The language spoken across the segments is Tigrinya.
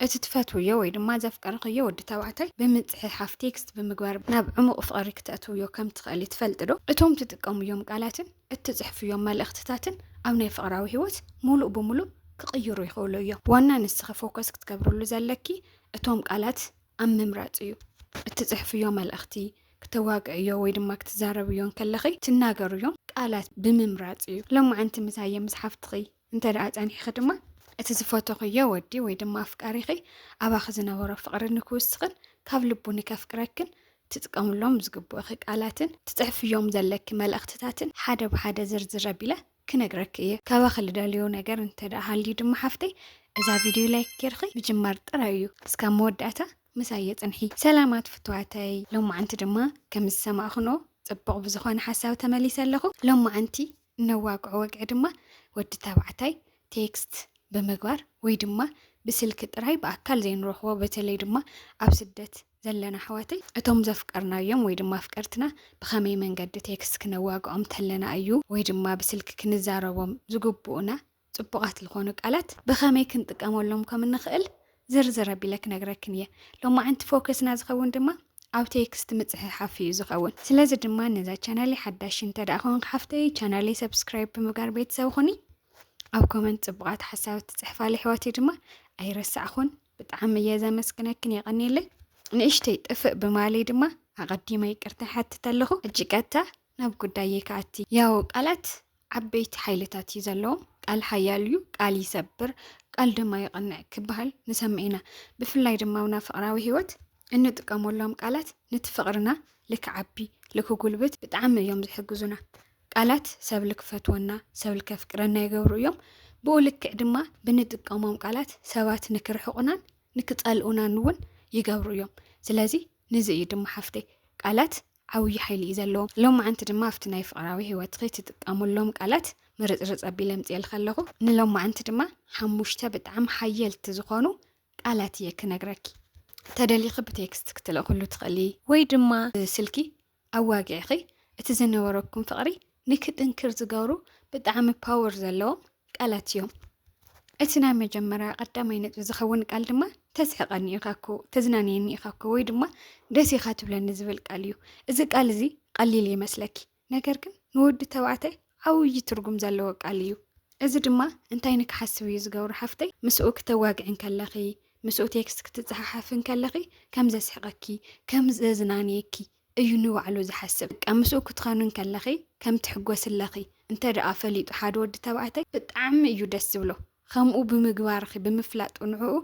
اتتفتويا ويدما زفقرخيا ود تبعتاي بمصحاف تكست بمغبار ناب عمق فقري كتاتويا كم تخلي تفلطدو اتوم تتقميوم قالاتن اتصحفيوم ملእክትታትን ኣብ ናይ ፍቅራዊ ህይወት ሙሉእ ብሙሉእ ክቅይሩ ይኽእሉ እዮም ዋና ንስኸ ፎከስ ክትገብርሉ ዘለኪ እቶም ቃላት ኣብ ምምራጽ እዩ እትጽሕፍዮም መልእኽቲ ክተዋግዕዮ ወይ ድማ ክትዛረብዮ ከለኺ ትናገሩዮም ቃላት ብምምራጽ እዩ ለማዓንቲ ምሳየ ምስሓፍትኺ እንተደኣ ጻኒሕኺ ድማ እቲ ዝፈተኽዮ ወዲ ወይ ድማ ኣፍቃሪኺ ኣባኺ ዝነበሮ ፍቅሪ ንክውስኽን ካብ ልቡ ንከፍቅረክን ትጥቀምሎም ዝግብኡኺ ቃላትን ትጽሕፍዮም ዘለኪ መልእኽትታትን ሓደ ብሓደ ዝርዝር ኣቢለ ክነግረክ እየ ካባኺ ልደልዮ ነገር እንተደኣ ሃልዩ ድማ ሓፍተይ እዛ ቪድዮ ላይክ ጌርኺ ብጅማር ጥራይ እዩ እስካብ መወዳእታ ምሳየ ጽንሒ ሰላማት ፍትዋተይ ሎማዓንቲ ድማ ከም ዝሰማዕኽኖ ጽቡቕ ብዝኾነ ሓሳብ ተመሊሰ ኣለኹ ሎማዓንቲ ነዋግዖ ወግዒ ድማ ወዲ ተባዕታይ ቴክስት በመግባር ወይ ድማ ብስልክ ጥራይ በአካል ዘይንረኽቦ በተለይ ድማ ኣብ ስደት ዘለና ኣሕዋተይ እቶም ዘፍቀርናዮም ወይ ድማ ፍቀርትና ብኸመይ መንገዲ ቴክስት ክነዋግዖም ተለና እዩ ወይ ድማ ብስልክ ክንዛረቦም ዝግብኡና ጽቡቓት ዝኾኑ ቃላት ብኸመይ ክንጥቀመሎም ከም ንኽእል ዝርዝር ኣቢለ ክነግረክን እየ ሎማዓንቲ ፎከስና ዝኸውን ድማ ኣብ ቴክስት ምጽሕሓፍ እዩ ዝኸውን ስለዚ ድማ ነዛ ቻናለይ ሓዳሽ እንተደኣ ኮንክ ሓፍተይ ቻናለይ ሰብስክራይብ ብምግባር ቤተሰብ ኹኒ ኣብ ኮመንት ጽቡቓት ሓሳብ ትጽሕፋለይ ኣሕዋተይ ድማ ኣይረሳዕኹን ብጣዕሚ እየ ዘመስግነክን የቐኒለይ ንእሽተይ ጥፍእ ብማለይ ድማ ኣቐዲመ ይቅርታ ሓትት ኣለኹ ሕጂ ቀጥታ ናብ ጉዳይ ከኣቲ ያው ቃላት ዓበይቲ ሓይልታት እዩ ዘለዎም ቃል ሓያል እዩ ቃል ይሰብር ቃል ድማ ይቐንዕ ክበሃል ንሰምዒና ብፍላይ ድማ ኣብና ፍቕራዊ ህይወት እንጥቀመሎም ቃላት ነቲ ፍቕርና ልክዓቢ ልክጉልብት ብጣዕሚ እዮም ዝሕግዙና ቃላት ሰብ ልክፈትወና ሰብ ልከፍቅረና ይገብሩ እዮም ብኡ ልክዕ ድማ ብንጥቀሞም ቃላት ሰባት ንክርሕቑናን ንክጸልኡናን እውን ይገብሩ እዮም ስለዚ ንዚ እዩ ድማ ሓፍተይ ቃላት ዓብይ ሓይሊ እዩ ዘለዎም ሎማዓንቲ ድማ ኣብቲ ናይ ፍቕራዊ ህይወትኺ ትጥቀሙሎም ቃላት ምርፅርፅ ኣቢለ ምፅኤልካ ኣለኹ ንሎማዓንቲ ድማ 5 ብጣዕሚ ሓየልቲ ዝኾኑ ቃላት እየ ክነግረኪ ተደሊኺ ብቴክስት ክትልእኽሉ ትኽእሊ ወይ ድማ ስልኪ ኣዋጊዕኺ እቲ ዝነበረኩም ፍቕሪ ንክጥንክር ዝገብሩ ብጣዕሚ ፓወር ዘለዎም ቃላት እዮም እቲ ናይ መጀመርያ ቀዳማይ ነጥቢ ዝኸውን ቃል ድማ ተስሕቐኒ ኢኻኮ ተዝናንየኒ ኢኻኮ ወይ ድማ ደስ ኢኻ ትብለኒ ዝብል ቃል እዩ እዚ ቃል እዚ ቀሊል ይመስለኪ ነገር ግን ንወዲ ተባዕታይ ዓብይ ትርጉም ዘለዎ ቃል እዩ እዚ ድማ እንታይ ንክሓስብ እዩ ዝገብሩ ሓፍተይ ምስኡ ክተዋግዕን ከለኺ ምስኡ ቴክስት ክትጽሓሓፍን ከለኺ ከም ዘስሕቐኪ ከም ዘዝናንየኪ እዩ ንባዕሉ ዝሓስብ ምስኡ ክትኸኑን ከለኺ ከም ትሕጎስለኺ እንተደኣ ፈሊጡ ሓደ ወዲ ተባዕታይ ብጣዕሚ እዩ ደስ ዝብሎ ከምኡ ብምግባርኺ ብምፍላጡ ንዕኡ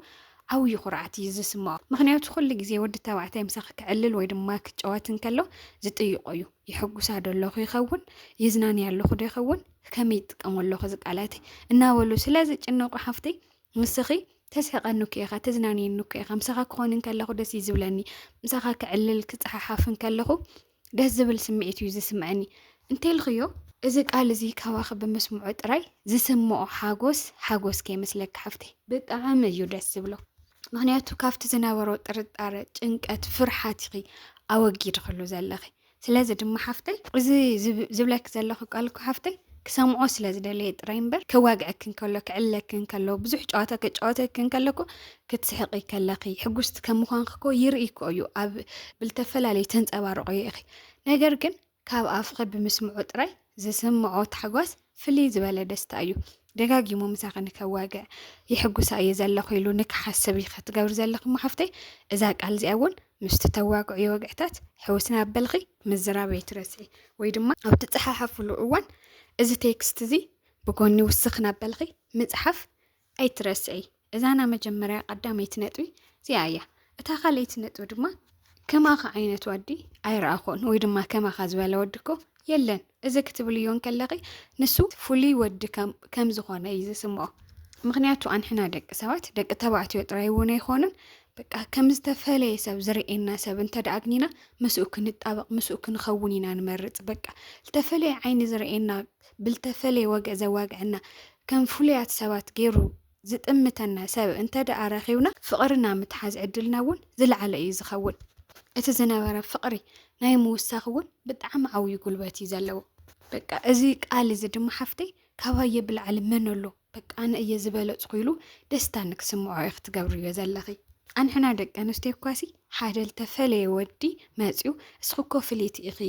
ዓብይ ኩርዓት እዩ ዝስምዖ ምክንያቱ ኩሉ ግዜ ወዲ ተባዕታይ ምሳኺ ክዕልል ወይ ድማ ክጫወትን ከሎ ዝጥይቆ እዩ ይሕጉሳ ደለኹ ይኸውን ይዝናንያ ኣለኹ ዶ ይኸውን ከመይ ይጥቀመለኹ ዝቃላት እናበሉ ስለዚ ጭነቁ ሓፍተይ ምስኺ ተስሕቐኒ ኢኻ ተዝናንየኒ ኢኻ ምሳኻ ክኾንን ከለኹ ደስ እዩ ዝብለኒ ምሳኻ ክዕልል ክጽሓሓፍን ከለኹ ደስ ዝብል ስምዒት እዩ ዝስምዐኒ እንተይልኽዮ እዚ ቃል እዚ ካባኺ ብምስምዑ ጥራይ ዝስምዖ ሓጎስ ከይመስለካ ሓፍተይ ብጣዕሚ እዩ ደስ ዝብሎ ምክንያቱ ካብቲ ዝነበሮ ጥርጣረ ጭንቀት ፍርሓት ኢኺ ኣወጊድኽሉ ዘለኺ ስለዚ ድማ ሓፍተይ እዚ ዝብለክ ዘለኹ ቃልኩ ሓፍተይ ክሰምዖ ስለ ዝደለየ ጥራይ እምበር ከዋግዐክን ከሎ ክዕለክን ከሎ ብዙሕ ጨዋታ ክጫወተክን ከለኩ ክትስሕቂ ከለኺ ሕጉስቲ ከም ምዃንክኮ ይርኢኮ እዩ ኣብ ብልተፈላለዩ ተንጸባርቆ ኢኺ ነገር ግን ካብ ኣፍኺ ብምስምዑ ጥራይ ዝስምዖ ታሕጓስ ፍልይ ዝበለ ደስታ እዩ ደጋጊሞ ምሳኺ ንከዋግዕ ይሕጉሳ እየ ዘለኹ ኢሉ ንክሓስብ ኢኻ ትገብር ዘለኹ ሓፍተይ እዛ ቃል እዚኣ እውን ምስቲ ተዋግዑ ወግዕታት ሕውስና ኣበልኺ ምዝራብ ኣይትረስዒ ወይ ድማ ኣብ ትጽሓሓፍሉ እዋን እዚ ቴክስት እዚ ብጎኒ ውስኽና ኣበልኺ ምጽሓፍ ኣይትረስዒ እዛና መጀመርያ ቀዳመይቲ ነጥቢ እዚኣ እያ እታ ካልአይቲ ነጥቢ ድማ ከማኸ ዓይነት ወዲ ኣይረኣኾን ወይ ድማ ከማኻ ዝበለ ወድኮ የለን እዚ ክትብል እዮን ከለኺ ንሱ ፍሉይ ወዲ ከም ዝኾነ እዩ ዝስምዖ ምክንያቱ ኣንሕና ደቂ ሰባት ደቂ ተባዕትዮ ጥራይ እውን ኣይኮኑን በቃ ከም ዝተፈለየ ሰብ ዝርኤና ሰብ እንተደኣ ኣግኒና ምስኡ ክንጣበቕ ምስኡ ክንኸውን ኢና ንመርጽ በቃ ዝተፈለየ ዓይኒ ዝርኤና ብልተፈለየ ወግዕ ዘዋግዕና ከም ፍሉያት ሰባት ገይሩ ዝጥምተና ሰብ እንተደኣ ረኺብና ፍቕርና ምትሓዝ ዕድልና እውን ዝለዓለ እዩ ዝኸውን እቲ ዝነበረ ፍቕሪ ናይ ምውሳኽ እውን ብጣዕሚ ዓብይ ጉልበት እዩ ዘለዎ በቃ እዚ ቃል እዚ ድማ ሓፍተይ ካባየ ብላዕሊ መን ኣሎ በቃ ኣነ እየ ዝበለጽኩ ኢሉ ደስታ ንክስምዖ ክትገብርዮ ዘለኺ ኣንሕና ደቂ ኣንስትዮ ኳሲ ሓደ ዝተፈለየ ወዲ መፂኡ እስኩ ፍልይቲ ኢኺ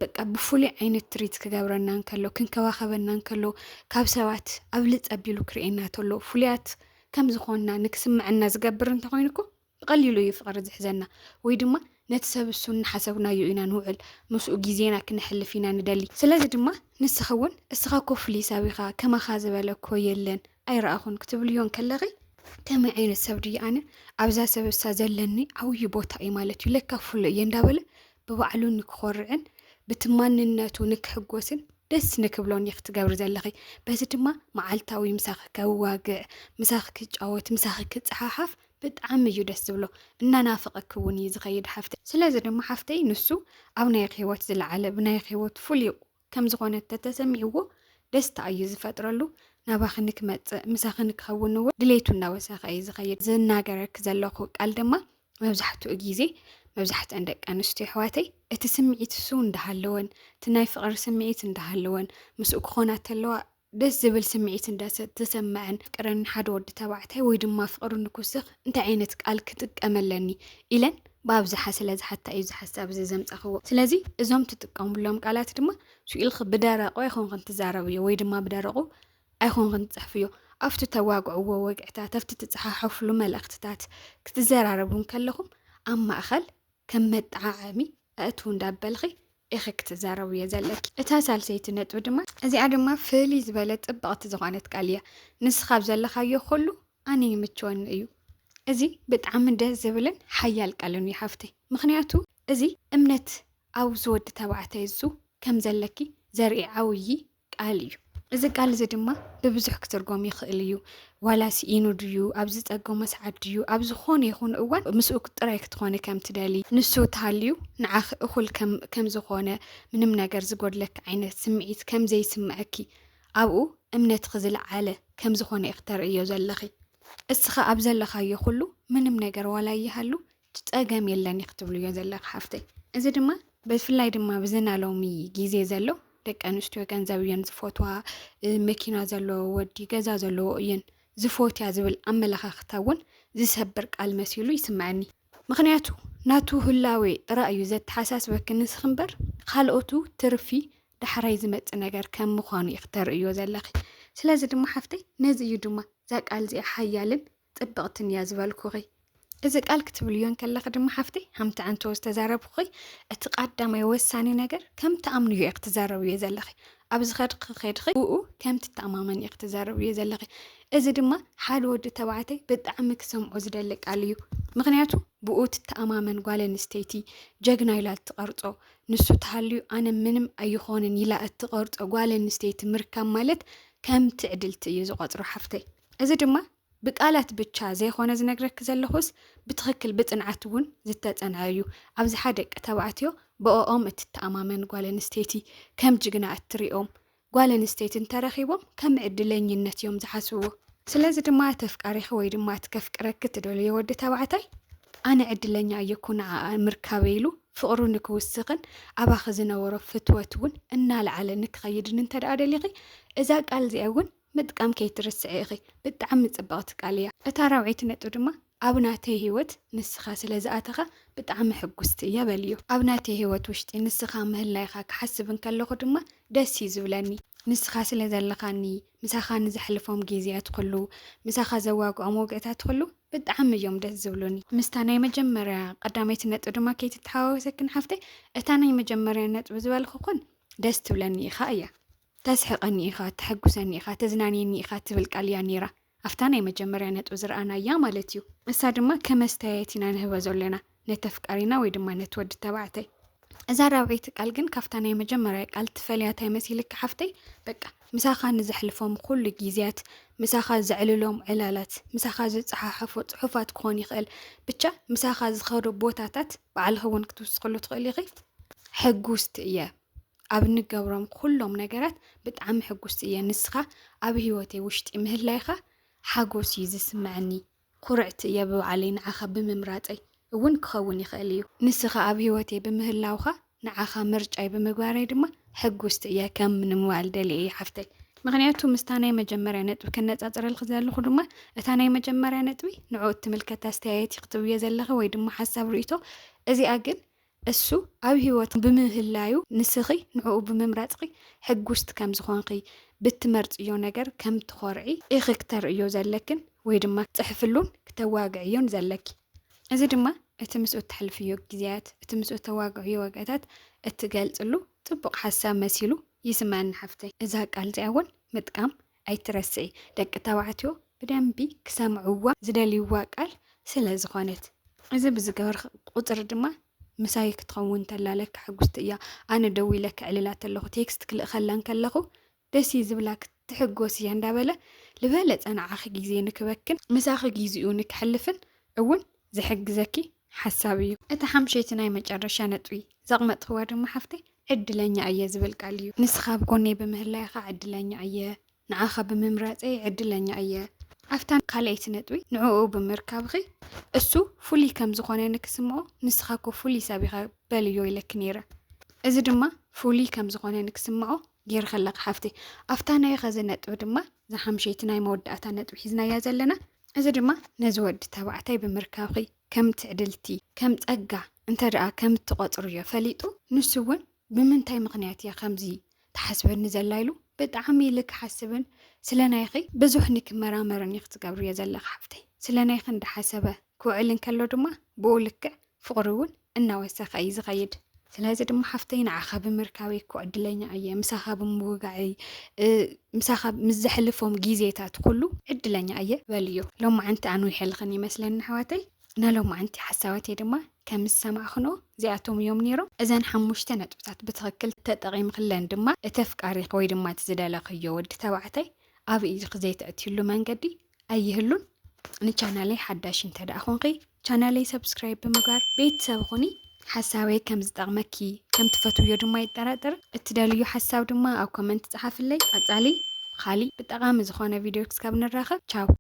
በቃ ብፍሉይ ዓይነት ትሪት ክገብረና እንከሎ ክንከባኸበና እንከሎ ካብ ሰባት ኣብ ልፀቢሉ ክርኤና ተሎ ፍሉያት ከም ዝኾንና ንክስምዐና ዝገብር እንተኮይንኩ ብቐሊሉ እዩ ፍቕሪ ዝሕዘና ወይ ድማ ነቲ ሰብ እሱ እናሓሰብናዮ ኢና ንውዕል ምስኡ ግዜና ክንሕልፍ ኢና ንደሊ ስለዚ ድማ ንስኻ እውን እስኻ ኮፍሊ ሳቢኻ ከማኻ ዝበለ እኮ የለን ኣይረኣኹን ክትብልዮን ከለኺ ከመይ ዓይነት ሰብ ድዩ ኣነ ኣብዛ ሰብ እሳ ዘለኒ ዓብዪ ቦታ እዩ ማለት እዩ ለካ ፍሉይ እየ እንዳበለ ብባዕሉ ንክኾርዕን ብትማንነቱ ንክሕጎስን ደስ ንክብሎን እየ ክትገብሪ ዘለኺ በዚ ድማ መዓልታዊ ምሳኺ ከዋግዕ ምሳኺ ክጫወት ምሳኺ ክፀሓሓፍ ብጣዕሚ እዩ ደስ ዝብሎ እናናፈቐክ እውን እዩ ዝኸይድ ሓፍተይ ስለዚ ድማ ሓፍተይ ንሱ ኣብ ናይ ህይወት ዝለዓለ ብናይ ህይወት ፍሉይ ከም ዝኾነ ተሰሚዕዎ ደስታ እዩ ዝፈጥረሉ ናባኺ ንክመፅእ ምሳኺ ንክኸውን እውን ድሌቱ እናወሰኸ እዩ ዝኸይድ ዝናገረክ ዘለኹ ቃል ድማ መብዛሕትኡ ግዜ መብዛሕትአን ደቂ ኣንስትዮ ኣሕዋተይ እቲ ስምዒት እሱ እንዳሃለወን እቲ ናይ ፍቕሪ ስምዒት እንዳሃለወን ምስኡ ክኾና ተለዋ ደስ ዝብል ስምዒት እንዳተሰምዐን ፍቅረን ሓደ ወዲ ተባዕታይ ወይ ድማ ፍቅሩ ንክውስኽ እንታይ ዓይነት ቃል ክጥቀመለኒ ኢለን ብኣብዝሓ ስለዝሓታ እዩ ዝሓሳብ ዘምፀኽዎ ስለዚ እዞም ትጥቀሙሎም ቃላት ድማ ስኢልክ ብደረቆ ኣይኮንክን ትዛረብዮ ወይ ድማ ብደረቁ ኣይኮንክን ትፅሕፍዮ ኣብቲ ተዋግዕዎ ወግዕታት ኣብቲ ትፀሓሓፍሉ መልእኽትታት ክትዘራረቡን ከለኹም ኣብ ማእኸል ከም መጣዓዓሚ ኣእትው እንዳበልኺ ኢኺ ክትዛረቡ እየ ዘለኪ እታ ሳልሰይቲ ነጥቢ ድማ እዚኣ ድማ ፍልይ ዝበለ ፅብቕቲ ዝኾነት ቃል እያ ንስኻ ኣብ ዘለኻዮ ኩሉ ኣነ ይምችወኒ እዩ እዚ ብጣዕሚ ደስ ዝብልን ሓያል ቃልን እዩ ሓፍተይ ምክንያቱ እዚ እምነት ኣብ ዝወዲ ተባዕታይ እሱ ከም ዘለኪ ዘርኢ ዓብዪ ቃል እዩ እዚ ቃል እዚ ድማ ብብዙሕ ክትርጎም ይኽእል እዩ ዋላ ሲኢኑ ድዩ ኣብ ዝፀገሞ ሰዓት ድዩ ኣብ ዝኾነ ይኹን እዋን ምስኡ ጥራይ ክትኾነ ከም ትደሊ ንሱ ተሃልዩ ንዓኽ እኹል ከም ዝኾነ ምንም ነገር ዝጎድለክ ዓይነት ስምዒት ከም ዘይስምዐኪ ኣብኡ እምነት ዝለዓለ ከም ዝኾነ እኽተርእዮ ዘለኺ እስኻ ኣብ ዘለኻዮ ኩሉ ምንም ነገር ዋላ ይሃሉ ፀገም የለን ክትብልዮ ዘለኺ ሓፍተይ እዚ ድማ ብፍላይ ድማ ብዝናሎሚ ግዜ ዘሎ ደቂ ኣንስትዮ ገንዘብ እየን ዝፈትዋ መኪና ዘለዎ ወዲ ገዛ ዘለዎ እየን ዝፎትያ ዝብል ኣመለኻኽታ እውን ዝሰብር ቃል መሲሉ ይስምዐኒ ምክንያቱ ናቱ ህላዌ ጥራይ እዩ ዘተሓሳስበክ ንስኽ እምበር ካልኦቱ ትርፊ ዳሕራይ ዝመፅእ ነገር ከም ምዃኑ እኽተርእዮ ዘለኺ ስለዚ ድማ ሓፍተይ ነዚ እዩ ድማ እዛ ቃል እዚኣ ሓያልን ፅብቕትን እያ ዝበልኩኺ እዚ ቃል ክትብልዮን ከለኺ ድማ ሓፍተይ ሓምቲ ዓንቶ ዝተዛረብኩኺ እቲ ቀዳማይ ወሳኒ ነገር ከም ተኣምኑ እየ ክትዛረቡ እየ ዘለኺ ኣብዚ ከድኺ ብኡ ከም ትተኣማመን እየ ክትዛረቡ እየ ዘለኺ እዚ ድማ ሓደ ወዲ ተባዕታይ ብጣዕሚ ክሰምዖ ዝደሊ ቃል እዩ ምክንያቱ ብኡ ትተኣማመን ጓል ኣንስተይቲ ጀግና ኢላ እትቐርፆ ንሱ ተሃልዩ ኣነ ምንም ኣይኾንን ኢላ እትቐርፆ ጓል ኣንስተይቲ ምርካብ ማለት ከም ትዕድልቲ እዩ ዝቆፅሮ ሓፍተይ እዚ ድማ ብቃላት ብቻ ዘይኾነ ዝነግረክ ዘለኹስ ብትኽክል ብፅንዓት እውን ዝተፀንዐ እዩ ኣብዚ ሓደ ደቂ ተባዕትዮ ብኦም እትተኣማመን ጓል ኣንስተይቲ ከም ጅግና እትሪኦም ጓል ኣንስተይቲ እንተረኺቦም ከም ዕድለኝነት እዮም ዝሓስብዎ ስለዚ ድማ ተፍቃሪኺ ወይ ድማ ትከፍቅረክ ትደልዮ ወዲ ተባዕታይ ኣነ ዕድለኛ እየኩ ንዓኣ ምርካበ ኢሉ ፍቕሩ ንክውስኽን ኣባኺ ዝነበሮ ፍትወት እውን እናለዓለ ንክኸይድን እንተደኣ ደሊኺ እዛ ቃል እዚኣ እውን ምጥቃም ከይትርስዕ ኢኺ ብጣዕሚ ፅብቕቲ ቃል እያ እታ ራብዒት ነጥቢ ድማ ኣብ ናተይ ህይወት ንስኻ ስለ ዝኣተኻ ብጣዕሚ ሕጉስቲ እየ በልዮ ኣብ ናተይ ህይወት ውሽጢ ንስኻ ምህላይኻ ክሓስብ እንከለኹ ድማ ደስ እዩ ዝብለኒ ንስኻ ስለ ዘለኻኒ ምሳኻ ንዘሕልፎም ግዜያት ኩሉ ምሳኻ ዘዋግዖም ወግዕታት ኩሉ ብጣዕሚ እዮም ደስ ዝብሉኒ ምስታ ናይ መጀመርያ ቀዳመይቲ ነጥቢ ድማ ከይትተሓዋወሰክን ሓፍተይ እታ ናይ መጀመርያ ነጥቢ ዝበልኩኹን ደስ ትብለኒ ኢኻ እያ ተስሕቐኒ ኢኻ ተሐጉሰኒ ኢኻ ተዝናንየኒ ኢኻ ትብል ቃል እያ ነይራ ኣፍታ ናይ መጀመርያ ነጥቢ ዝረኣና እያ ማለት እዩ እሳ ድማ ከመስተያየት ኢና ንህቦ ዘለና ነተፍቃሪና ወይ ድማ ነትወዲ ተባዕታይ እዛ ራብዒት ቃል ግን ካፍታ ናይ መጀመርያ ቃል ትፈልያታይ መሲልክ ሓፍተይ በቃ ምሳኻ ንዘሕልፎም ኩሉ ግዜያት ምሳኻ ዘዕልሎም ዕላላት ምሳኻ ዝፀሓሓፎ ፅሑፋት ክኾን ይኽእል ብቻ ምሳኻ ዝኸዶ ቦታታት በዓልኺ እውን ክትውስኸሉ ትኽእል ኢኺ ሕጉስቲ እየ ኣብ ንገብሮም ኩሎም ነገራት ብጣዕሚ ሕጉስቲ እየ ንስኻ ኣብ ህይወተይ ውሽጢ ምህላይኻ ሓጎስ እዩ ዝስምዐኒ ኩርዕቲ እየ ብባዕለይ ንዓኻ ብምምራፀይ እውን ክኸውን ይኽእል እዩ ንስኻ ኣብ ህይወተይ ብምህላውኻ ንዓኻ ምርጫይ ብምግባረይ ድማ ሕጉስቲ እየ ከም ንምባል ደልየ እየ ሓፍተይ ምክንያቱ ምስታናይ መጀመርያ ነጥቢ ከነጻጽረልክ ዘለኹ ድማ እታ ናይ መጀመርያ ነጥቢ ንዑ ትምልከት አስተያየት ይክትብየ ዘለኸ ወይ ድማ ሓሳብ ርእይቶ እዚኣ ግን እሱ ኣብ ህይወት ብምህላዩ ንስኺ ንዑ ብምምራፅኺ ሕጉስት ከም ዝኾንኺ ብትመርፅዮ ነገር ከም ትኾርዒ ኢኺ ክተርእዮ ዘለክን ወይ ድማ ፅሕፍሉን ክተዋግዕዮን ዘለኪ እዚ ድማ እቲ ምስኡ ተሕልፍዮ ግዜያት እቲ ምስኡ ተዋግዕዮ ወገታት እትገልጽሉ ጥቡቅ ሓሳብ መሲሉ ይስማዕኒ ሓፍተይ እዛ ቃል እዚኣ እውን ምጥቃም ኣይትረስዒ ደቂ ተባዕትዮ ብደንቢ ክሰምዕዋ ዝደልይዋ ቃል ስለ ዝኾነት እዚ ብዝገበር ቁፅሪ ድማ ምሳይ ክትኸውን ተላለክ ሕጉስቲ እያ ኣነ ደው ኢለ ክዕልላት ኣለኹ ቴክስት ክልእኸላን ከለኹ ደስ ዝብላ ክትሕጎስ እያ እንዳበለ ልበለፀ ንዓኺ ግዜ ንክበክን ምሳኺ ግዚኡ ንክሕልፍን እውን ዝሕግዘኪ ሓሳብ እዩ እቲ ሓምሸይቲ ናይ መጨረሻ ነጥቢ ዘቕመጥኽዋ ድማ ሓፍተይ ዕድለኛ እየ ዝብል ቃል እዩ ንስኻ ብጎነይ ብምህላይኻ ዕድለኛ እየ ንዓኻ ብምምራፀይ ዕድለኛ እየ ኣፍታ ካልአይቲ ነጥቢ ንዕኡ ብምርካብኺ እሱ ፍሉይ ከም ዝኾነ ንክስምዖ ንስኻ ኮ ፍሉይ ሰቢኻ በልዮ ኢለክ ነይረ እዚ ድማ ፍሉይ ከም ዝኾነ ንክስምዖ ጌርኸለቕ ሓፍተይ ኣፍታ ናይ ኸዚ ነጥቢ ድማ ዝሓምሸይቲ ናይ መወዳእታ ነጥቢ ሒዝናያ ዘለና እዚ ድማ ነዚ ወዲ ተባዕታይ ብምርካብኺ ከም ትዕድልቲ ከም ፀጋ እንተደኣ ከም ትቆፅሩ እዮ ፈሊጡ ንሱ እውን ብምንታይ ምክንያት እያ ከምዚ ተሓስበኒ ዘላ ኢሉ ብጣዕሚ ልክሓስብን ስለናይኺ ብዙሕ ንክመራመርን ክትገብር እየ ዘለኻ ሓፍተይ ስለናይኺ እንዳሓሰበ ክውዕልን ከሎ ድማ ብኡ ልክዕ ፍቕሪ እውን እናወሰኸ እዩ ዝኸይድ ስለዚ ድማ ሓፍተይ ንዓኻ ብምርካበይ እኮ ዕድለኛ እየ ምሳኻ ብምውጋዐይ ምሳኻ ምስ ዘሕልፎም ግዜታት ኩሉ ዕድለኛ እየ በልዮ ሎማዓንቲ ኣነ ይሕልኽን ይመስለኒ ኣሕዋተይ ናሎማዓንቲ ሓሳባተይ ድማ ከም ዝሰማዕኽኖ እዚኣቶም እዮም ነይሮም እዘን 5 ነጥብታት ብትኽክል ተጠቒምክለን ድማ እተፍቃሪኽ ወይ ድማ ትዝደለኽዮ ወዲ ተባዕታይ ኣብ ኢድክ ዘይተእትዩሉ መንገዲ ኣይህሉን ንቻናለይ ሓዳሽ እንተደኣ ኮንኺ ቻናለይ ሰብስክራይብ ብምግባር ቤተሰብ ኹኒ ሓሳበይ ከም ዝጠቕመኪ ከም ትፈትውዮ ድማ ይጠራጠር እትደልዩ ሓሳብ ድማ ኣብ ኮመንት ጻሓፍለይ ቀጻሊ ካሊ ብጠቃሚ ዝኾነ ቪድዮ ክስካብ ንራኸብ ቻው